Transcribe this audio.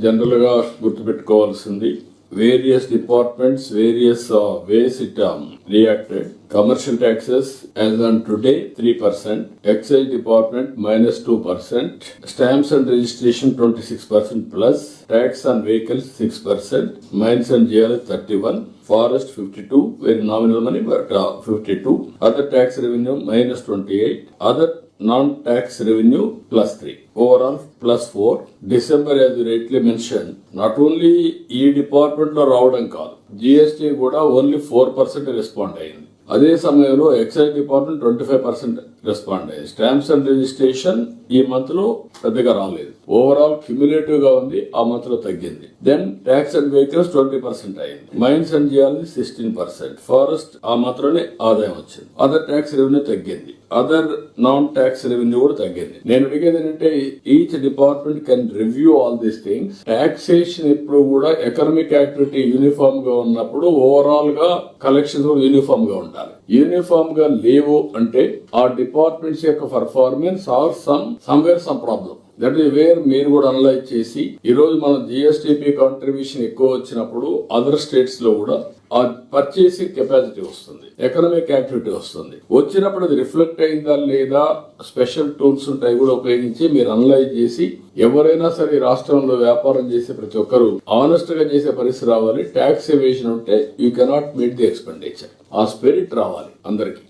General గా గుర్తుపెట్టుకోవాల్సింది various departments, various ways it reacted. Commercial taxes as on today 3%, excise department minus 2%, stamps and registration 26% plus, tax on vehicles 6%, mines and GL 31%, forest 52%, very nominal money but 52%, other tax revenue minus 28%, other non-tax revenue plus 3%, overall plus 4%. December, as you rightly mentioned, not only ఈ department లో రావడం కాదు, GST కూడా only 4% respond అయింది. అదే సమయంలో excise department 25% respond అయ్యింది. Stamps and registration ఈ మంత్ లో పెద్దగా రాలేదు. ఓవరాల్ క్యుములేటివ్ గా ఉంది, ఆ మంత్ లో తగ్గింది. దెన్ ట్యాక్స్ అండ్ వెహికల్స్ 20% అయింది. మైన్స్ అండ్ జియాలజీ 16%, ఫారెస్ట్ ఆ మంత్ లోనే ఆదాయం వచ్చింది. అదర్ ట్యాక్స్ రెవెన్యూ తగ్గింది, అదర్ నాన్ ట్యాక్స్ రెవెన్యూ కూడా తగ్గింది. నేను అడిగేది ఏంటంటే each department can review all these things. Taxation ఎప్పుడు కూడా ఎకనామిక్ యాక్టివిటీ యూనిఫామ్ గా ఉన్నప్పుడు ఓవరాల్ గా కలెక్షన్స్ కూడా యూనిఫామ్ గా ఉండాలి. యూనిఫామ్ గా లేవు అంటే ఆ డిపార్ట్మెంట్స్ యొక్క performance are somewhere some problem. That is where మీరు కూడా అనలైజ్ చేసి ఈ రోజు మన జిఎస్టిపి కాంట్రిబ్యూషన్ ఎక్కువ వచ్చినప్పుడు అదర్ స్టేట్స్ లో కూడా ఆ పర్చేసింగ్ కెపాసిటీ వస్తుంది, ఎకనామిక్ యాక్టివిటీ వస్తుంది. వచ్చినప్పుడు అది రిఫ్లెక్ట్ అయిందా లేదా, స్పెషల్ టూల్స్ ఉంటాయి కూడా ఉపయోగించి మీరు అనలైజ్ చేసి ఎవరైనా సరే రాష్ట్రంలో వ్యాపారం చేసే ప్రతి ఒక్కరు ఆనెస్ట్ గా చేసే పరిస్థితి రావాలి. ట్యాక్స్ ఎవేషన్ ఉంటే you cannot meet the expenditure. ఆ స్పిరిట్ రావాలి అందరికి.